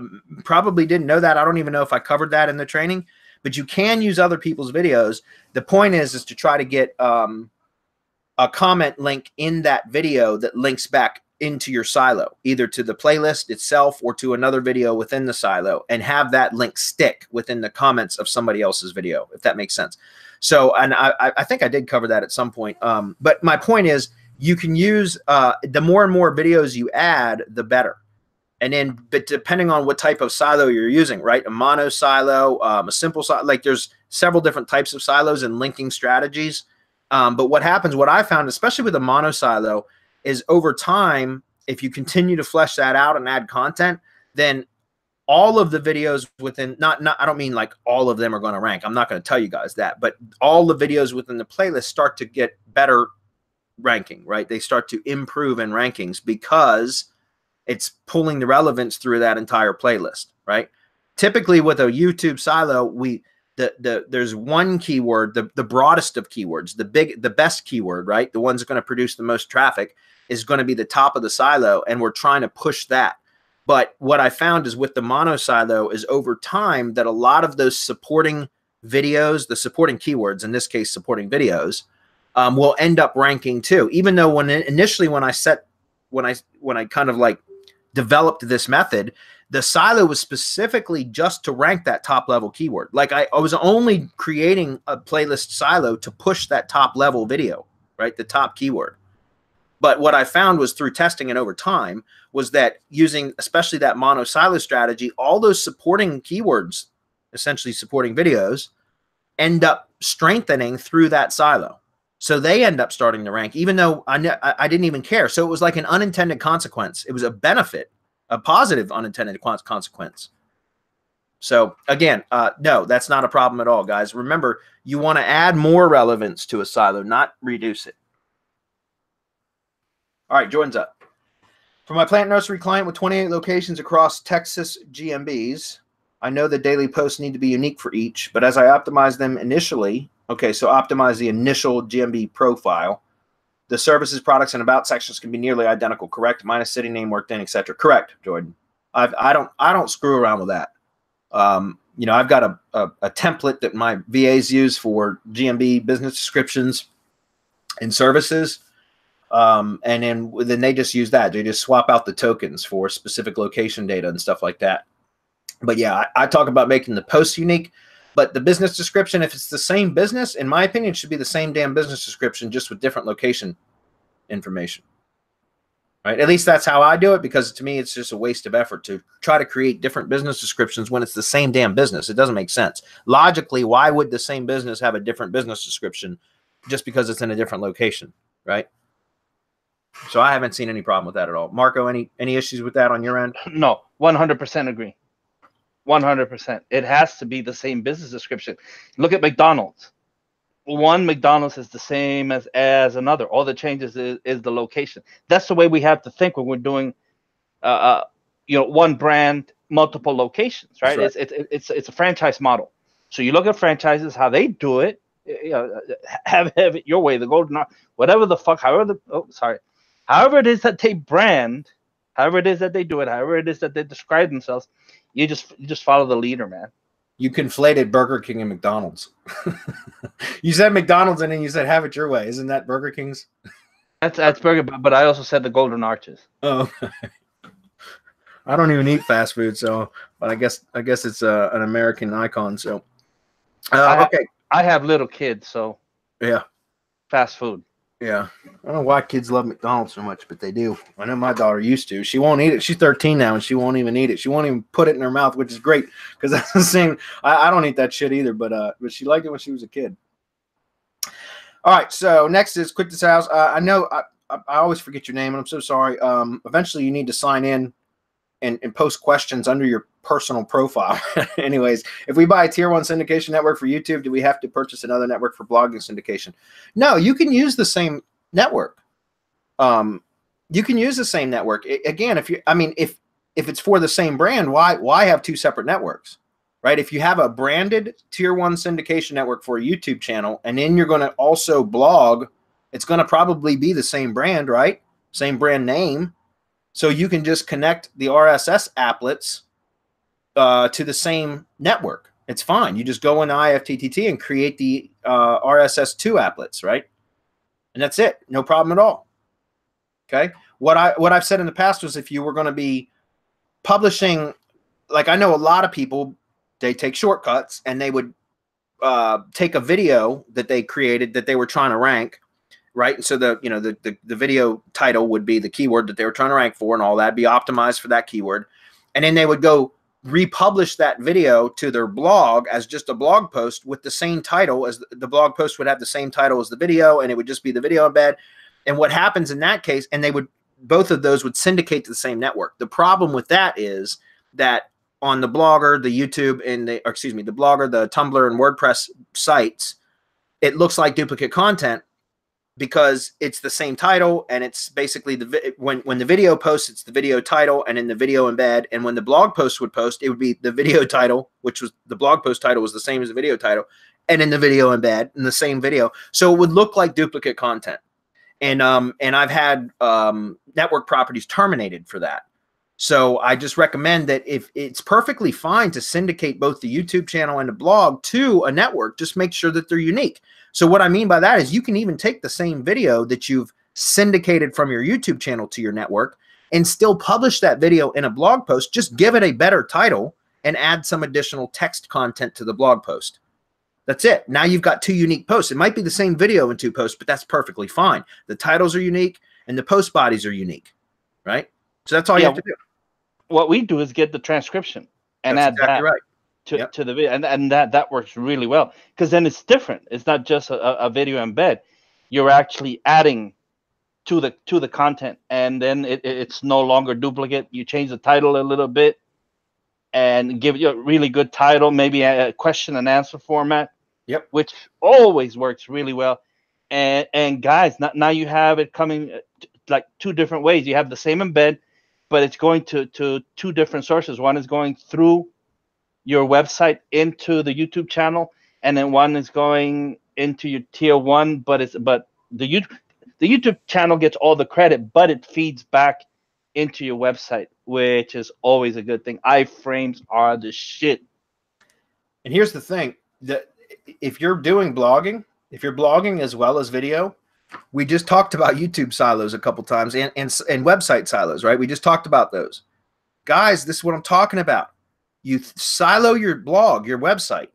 probably didn't know that. I don't even know if I covered that in the training, but you can use other people's videos. The point is to try to get a comment link in that video that links back into your silo, either to the playlist itself or to another video within the silo, and have that link stick within the comments of somebody else's video, if that makes sense. So, and I think I did cover that at some point. But my point is, you can use the more and more videos you add, the better. And then, but depending on what type of silo you're using, right? A mono silo, a simple silo, like there's several different types of silos and linking strategies. But what happens, what I found, especially with a mono silo, is over time, if you continue to flesh that out and add content, then all of the videos within, I don't mean like all of them are going to rank. I'm not going to tell you guys that, but all the videos within the playlist start to get better ranking, right? They start to improve in rankings because it's pulling the relevance through that entire playlist, right? Typically with a YouTube silo, there's one keyword, the broadest of keywords, the best keyword, right? The one's going to produce the most traffic is going to be the top of the silo, and we're trying to push that. But what I found is with the mono silo is over time that a lot of those supporting videos, the supporting keywords, in this case, supporting videos, will end up ranking too. Even though initially when I kind of like developed this method, the silo was specifically just to rank that top level keyword. Like I was only creating a playlist silo to push that top level video, right? The top keyword. But what I found was through testing it over time was that using especially that mono silo strategy, all those supporting keywords, essentially supporting videos, end up strengthening through that silo. So they end up starting to rank, even though I didn't even care. So it was like an unintended consequence. It was a benefit, a positive unintended consequence. So again, no, that's not a problem at all, guys. Remember, you want to add more relevance to a silo, not reduce it. All right, Jordan's up. For my plant nursery client with 28 locations across Texas GMBs, I know the daily posts need to be unique for each, but as I optimize them initially, okay, so optimize the initial GMB profile, the services, products, and about sections can be nearly identical, correct? Minus city name, worked in, etc. Correct, Jordan. I don't screw around with that. You know, I've got a template that my VAs use for GMB business descriptions and services. And then they just use that. They just swap out the tokens for specific location data and stuff like that. But yeah, I talk about making the posts unique, but the business description, if it's the same business, in my opinion, it should be the same damn business description, just with different location information. Right? At least that's how I do it, because to me, it's just a waste of effort to try to create different business descriptions when it's the same damn business. It doesn't make sense. Logically, why would the same business have a different business description just because it's in a different location, right? So I haven't seen any problem with that at all. Marco, any issues with that on your end? No, 100% agree. 100%. It has to be the same business description. Look at McDonald's. One McDonald's is the same as another. All the changes is the location. That's the way we have to think when we're doing, you know, one brand, multiple locations, right? Right. It's a franchise model. So you look at franchises, how they do it. You know, have it your way, the golden, whatever the fuck, however it is that they brand, however it is that they do it, however it is that they describe themselves, you just follow the leader, man. You conflated Burger King and McDonald's. You said McDonald's and then you said have it your way. Isn't that Burger King's? That's Burger, but I also said the Golden Arches. Oh, I don't even eat fast food, so but I guess it's an American icon. So okay, I have little kids, so yeah, fast food. Yeah, I don't know why kids love McDonald's so much, but they do. I know my daughter used to. She won't eat it. She's 13 now, and she won't even eat it. She won't even put it in her mouth, which is great because that's the same. I don't eat that shit either, but she liked it when she was a kid. All right, so next is Quick to Sales. I know I always forget your name, and I'm so sorry. Eventually, you need to sign in and post questions under your personal profile. Anyways, if we buy a tier 1 syndication network for YouTube, do we have to purchase another network for blogging syndication? No, you can use the same network. You can use the same network. Again, if it's for the same brand, why have 2 separate networks, right? If you have a branded tier 1 syndication network for a YouTube channel, and then you're going to also blog, it's going to probably be the same brand, right? Same brand name. So you can just connect the RSS applets to the same network. It's fine. You just go in IFTTT and create the RSS2 applets, right? And that's it. No problem at all. Okay. What I've said in the past was, if you were going to be publishing, like, I know a lot of people, they take shortcuts and they would take a video that they created that they were trying to rank, right? So the video title would be the keyword that they were trying to rank for, and all that be optimized for that keyword. And then they would go republish that video to their blog as just a blog post with the same title as the blog post would have the same title as the video, and it would just be the video embed. And what happens in that case, and both of those would syndicate to the same network. The problem with that is that on the Blogger, the YouTube, and the Blogger, the Tumblr, and WordPress sites, it looks like duplicate content because it's the same title, and it's basically when the video posts, it's the video title and in the video embed. And when the blog post would post, it would be the video title, which was the blog post title was the same as the video title, and in the video embed in the same video. So it would look like duplicate content. And I've had network properties terminated for that. So I just recommend that if it's perfectly fine to syndicate both the YouTube channel and the blog to a network, just make sure that they're unique. So what I mean by that is you can even take the same video that you've syndicated from your YouTube channel to your network and still publish that video in a blog post. Just give it a better title and add some additional text content to the blog post. That's it. Now you've got 2 unique posts. It might be the same video in 2 posts, but that's perfectly fine. The titles are unique and the post bodies are unique, right? So that's all you have to do. What we do is get the transcription and add that to the video, and that works really well, because then it's different. It's not just a video embed. You're actually adding to the content, and then it's no longer duplicate. You change the title a little bit and give you a really good title, maybe a question and answer format. Yep. Which always works really well. And guys, now you have it coming like 2 different ways. You have the same embed, but it's going to 2 different sources. One is going through your website into the YouTube channel, and then one is going into your tier 1, but the YouTube channel gets all the credit, but it feeds back into your website, which is always a good thing. Iframes are the shit. And here's the thing, that if you're doing blogging, if you're blogging as well as video, we just talked about YouTube silos a couple times and website silos, right? We just talked about those. Guys, this is what I'm talking about. You silo your blog, your website.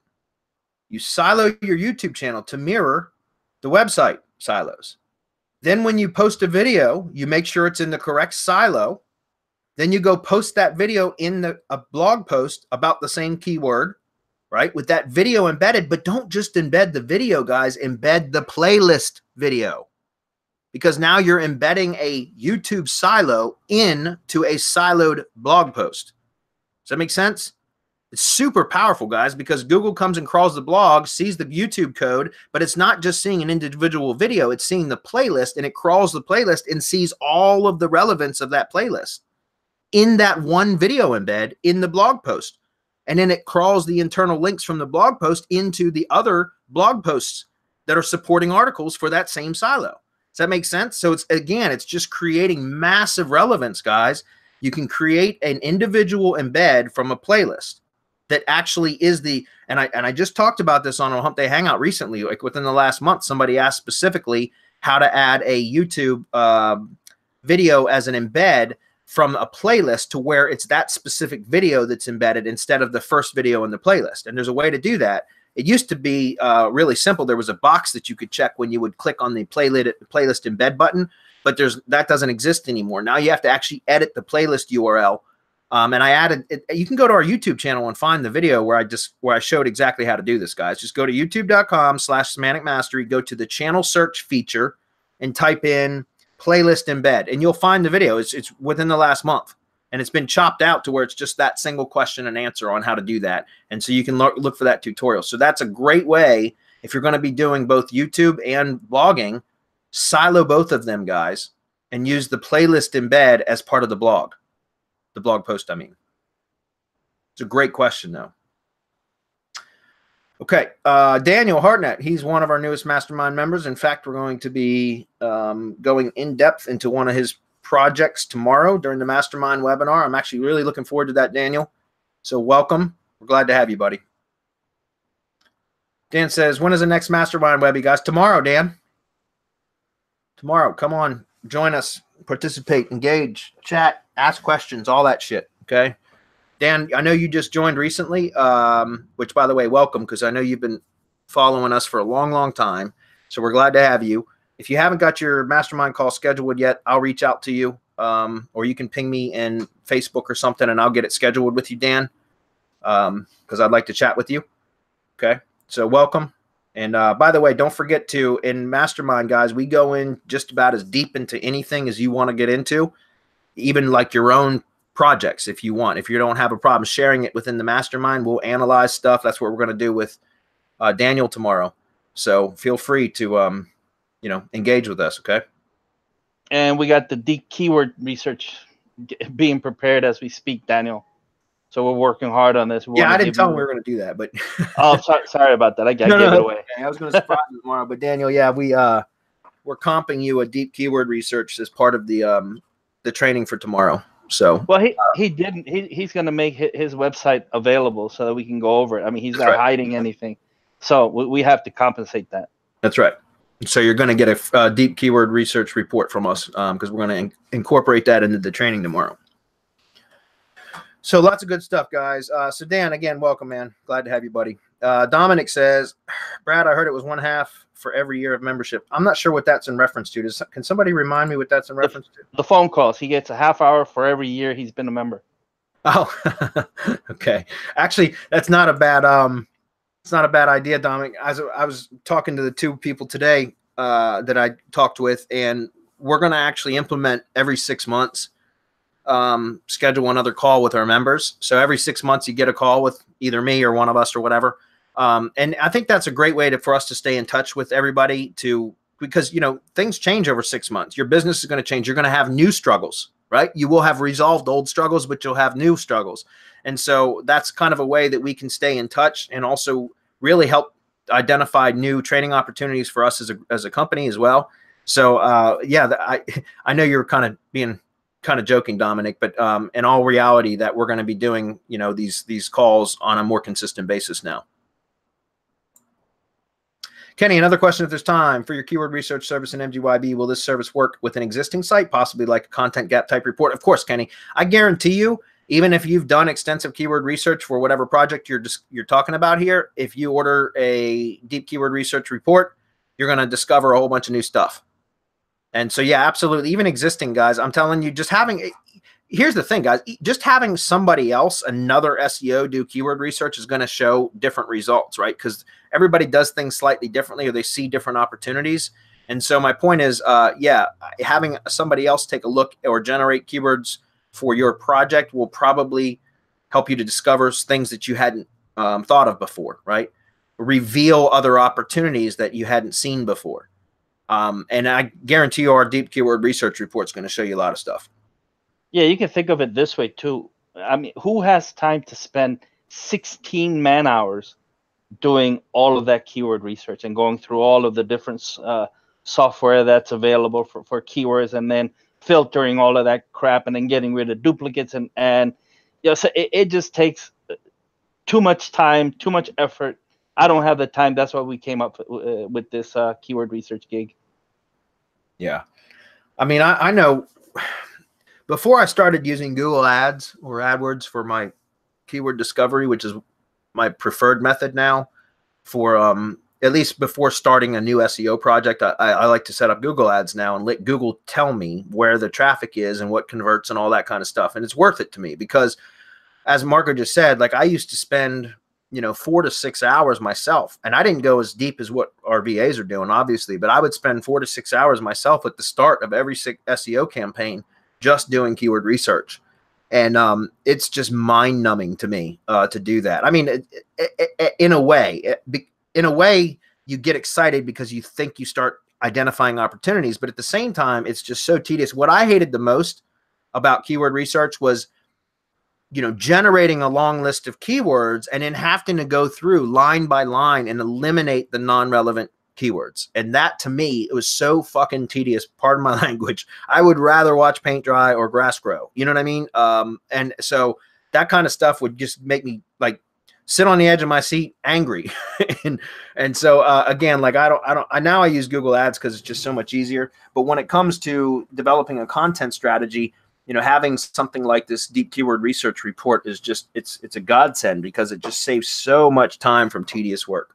You silo your YouTube channel to mirror the website silos. Then when you post a video, you make sure it's in the correct silo. Then you go post that video in a blog post about the same keyword, right? With that video embedded, but don't just embed the video, guys. Embed the playlist video, because now you're embedding a YouTube silo into a siloed blog post. Does that make sense? It's super powerful, guys, because Google comes and crawls the blog, sees the YouTube code, but it's not just seeing an individual video. It's seeing the playlist, and it crawls the playlist and sees all of the relevance of that playlist in that one video embed in the blog post. And then it crawls the internal links from the blog post into the other blog posts that are supporting articles for that same silo. Does that make sense? So it's just creating massive relevance, guys. You can create an individual embed from a playlist that actually is and I just talked about this on a Hump Day Hangout recently, like within the last month. Somebody asked specifically how to add a YouTube video as an embed from a playlist to where it's that specific video that's embedded instead of the first video in the playlist. And there's a way to do that. It used to be really simple. There was a box that you could check when you would click on the playlist embed button, but that doesn't exist anymore. Now you have to actually edit the playlist URL. And I added it. You can go to our YouTube channel and find the video where I showed exactly how to do this, guys. Just go to youtube.com/semantic mastery, go to the channel search feature and type in playlist embed, and you'll find the video. It's within the last month. And it's been chopped out to where it's just that single question and answer on how to do that. And so you can look for that tutorial. So that's a great way if you're going to be doing both YouTube and blogging, silo both of them, guys, and use the playlist embed as part of the blog post, I mean. It's a great question, though. Okay, Daniel Hartnett, he's one of our newest mastermind members. In fact, we're going to be going in depth into one of his projects tomorrow during the mastermind webinar. I'm actually really looking forward to that, Daniel. So welcome. We're glad to have you, buddy. Dan says, when is the next mastermind webby, guys? Tomorrow, Dan. Tomorrow. Come on, join us, participate, engage, chat, ask questions, all that shit. Okay. Dan, I know you just joined recently, which, by the way, welcome, because I know you've been following us for a long, long time. So we're glad to have you. If you haven't got your mastermind call scheduled yet, I'll reach out to you, or you can ping me in Facebook or something, and I'll get it scheduled with you, Dan, because I'd like to chat with you. Okay, so welcome. And by the way, don't forget to, in mastermind, guys, we go in just about as deep into anything as you want to get into, even like your own projects if you want. If you don't have a problem sharing it within the mastermind, we'll analyze stuff. That's what we're going to do with Daniel tomorrow. So feel free to engage with us. Okay. And we got the deep keyword research being prepared as we speak, Daniel. So we're working hard on this. Yeah, I didn't tell him we were going to do that, but oh, sorry about that. I gave it away. Okay. I was going to surprise you tomorrow, but Daniel, yeah, we're comping you a deep keyword research as part of the training for tomorrow. So well, he's going to make his website available so that we can go over it. I mean, he's not hiding anything, so we have to compensate that. That's right. So you're going to get a deep keyword research report from us because we're going to incorporate that into the training tomorrow. So lots of good stuff, guys. So Dan, again, welcome, man. Glad to have you, buddy. Dominic says, Brad, I heard it was 1/2 for every year of membership. I'm not sure what that's in reference to. Can somebody remind me what that's in reference to? The phone calls. He gets a ½ hour for every year he's been a member. Oh, okay. Actually, that's not a bad it's not a bad idea, Dominic. I was talking to the two people today that I talked with, and we're going to actually implement every 6 months, schedule another call with our members. So every 6 months you get a call with either me or one of us or whatever. And I think that's a great way for us to stay in touch with everybody because, things change over 6 months. Your business is going to change. You're going to have new struggles, right? You will have resolved old struggles, but you'll have new struggles. And so that's kind of a way that we can stay in touch and also really help identify new training opportunities for us as a company as well. So, I know you're kind of being kind of joking, Dominic, but in all reality that we're going to be doing, these calls on a more consistent basis now. Kenny, another question if there's time. For your keyword research service in MGYB, will this service work with an existing site, possibly like a content gap type report? Of course, Kenny. I guarantee you, even if you've done extensive keyword research for whatever project you're talking about here, if you order a deep keyword research report, you're going to discover a whole bunch of new stuff. And so, yeah, absolutely. Even existing, guys, I'm telling you, here's the thing, guys, just having somebody else, another SEO do keyword research is going to show different results, right? Because everybody does things slightly differently or they see different opportunities. And so my point is, having somebody else take a look or generate keywords for your project will probably help you to discover things that you hadn't thought of before, right? Reveal other opportunities that you hadn't seen before. And I guarantee you our deep keyword research report is going to show you a lot of stuff. Yeah, you can think of it this way too. I mean, who has time to spend 16 man hours doing all of that keyword research and going through all of the different software that's available for keywords and then filtering all of that crap and then getting rid of duplicates and so it just takes too much time, too much effort. I don't have the time. That's why we came up with this keyword research gig. Yeah. I mean, I know before I started using Google Ads or AdWords for my keyword discovery, which is my preferred method now for at least before starting a new SEO project, I like to set up Google Ads now and let Google tell me where the traffic is and what converts and all that kind of stuff. And it's worth it to me because, as Marco just said, like I used to spend 4 to 6 hours myself. And I didn't go as deep as what our VAs are doing, obviously, but I would spend 4 to 6 hours myself at the start of every SEO campaign just doing keyword research. And it's just mind numbing to me to do that. I mean, in a way, you get excited because you think you start identifying opportunities, but at the same time, it's just so tedious. What I hated the most about keyword research was, you know, generating a long list of keywords and then having to go through line by line and eliminate the non-relevant keywords. And that, to me, it was so fucking tedious. Pardon my language. I would rather watch paint dry or grass grow. You know what I mean? And so that kind of stuff would just make me like sit on the edge of my seat, angry. and so again, like now I use Google Ads because it's just so much easier. But when it comes to developing a content strategy, you know, having something like this deep keyword research report is just, it's a godsend because it just saves so much time from tedious work.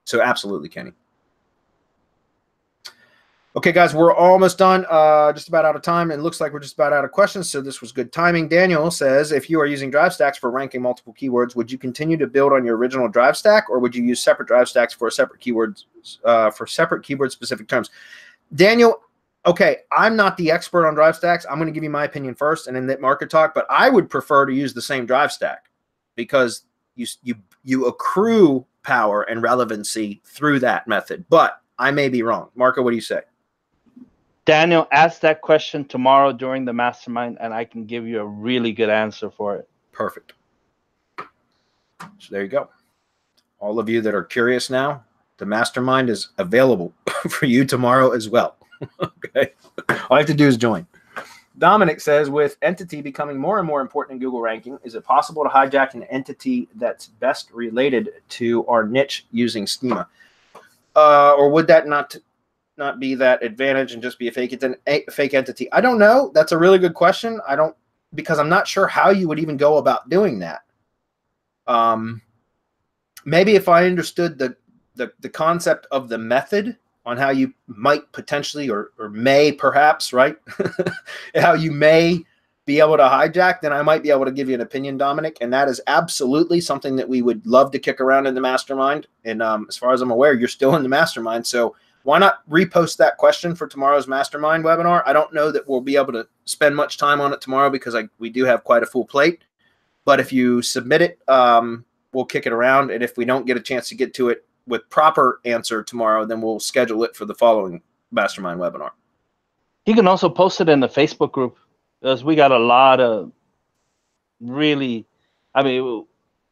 So absolutely, Kenny. Okay, guys, we're almost done. Just about out of time. It looks like we're just about out of questions, so this was good timing. Daniel says, if you are using drive stacks for ranking multiple keywords, would you continue to build on your original drive stack, or would you use separate drive stacks for separate keywords, for separate keyword-specific terms? Daniel, okay, I'm not the expert on drive stacks. I'm going to give you my opinion first and then let market talk, but I would prefer to use the same drive stack because you accrue power and relevancy through that method, but I may be wrong. Marco, what do you say? Daniel, ask that question tomorrow during the mastermind, and I can give you a really good answer for it. Perfect. So there you go. All of you that are curious now, the mastermind is available for you tomorrow as well. Okay. All I have to do is join. Dominic says, with entity becoming more and more important in Google ranking, is it possible to hijack an entity that's best related to our niche using schema? Or would that not be that advantage and just be a fake entity? I don't know. That's a really good question. Because I'm not sure how you would even go about doing that. Maybe if I understood the concept of the method on how you might potentially or may perhaps, right? How you may be able to hijack, then I might be able to give you an opinion, Dominic. And that is absolutely something that we would love to kick around in the mastermind. And as far as I'm aware, you're still in the mastermind. So why not repost that question for tomorrow's mastermind webinar? I don't know that we'll be able to spend much time on it tomorrow because we do have quite a full plate. But if you submit it, we'll kick it around. And if we don't get a chance to get to it with proper answer tomorrow, then we'll schedule it for the following mastermind webinar. You can also post it in the Facebook group because we got a lot of really,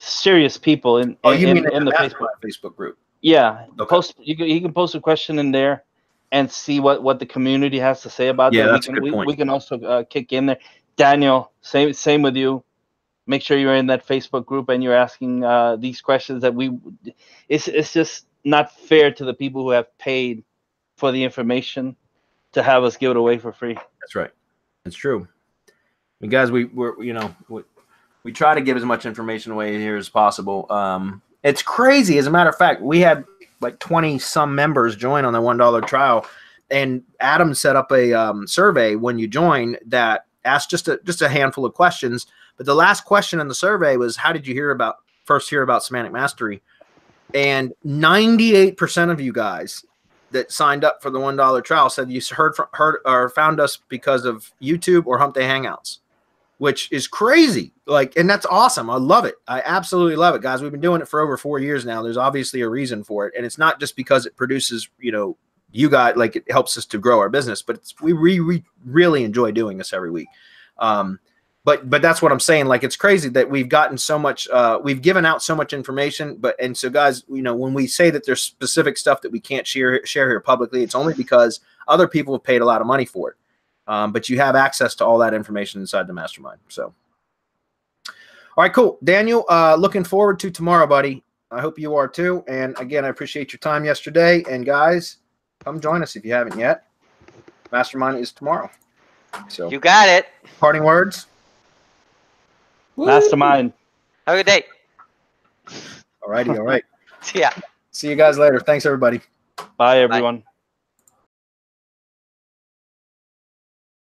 serious people in the Facebook group. Yeah, okay. You can post a question in there and see what the community has to say about that. That's a good point. We can also kick in there. Daniel, same with you. Make sure you're in that Facebook group and you're asking these questions that it's just not fair to the people who have paid for the information to have us give it away for free. That's right. It's true. And guys, we try to give as much information away here as possible. It's crazy. As a matter of fact, we had like 20 some members join on the $1 trial, and Adam set up a survey when you join that asked just a handful of questions. But the last question in the survey was, how did you first hear about Semantic Mastery? And 98% of you guys that signed up for the $1 trial said you heard or found us because of YouTube or Hump Day Hangouts, which is crazy. And that's awesome. I love it. I absolutely love it, guys. We've been doing it for over 4 years now. There's obviously a reason for it. And it's not just because it produces, you guys, like, it helps us to grow our business, but we really enjoy doing this every week. But that's what I'm saying. Like, it's crazy that we've gotten so much, we've given out so much information. And so, guys, when we say that there's specific stuff that we can't share here publicly, it's only because other people have paid a lot of money for it. But you have access to all that information inside the mastermind. So, all right, cool. Daniel, looking forward to tomorrow, buddy. I hope you are too. And again, I appreciate your time yesterday. And guys, come join us if you haven't yet. Mastermind is tomorrow. So you got it. Parting words. Mastermind. Have a good day. All righty. All right. See ya. See you guys later. Thanks, everybody. Bye, everyone. Bye.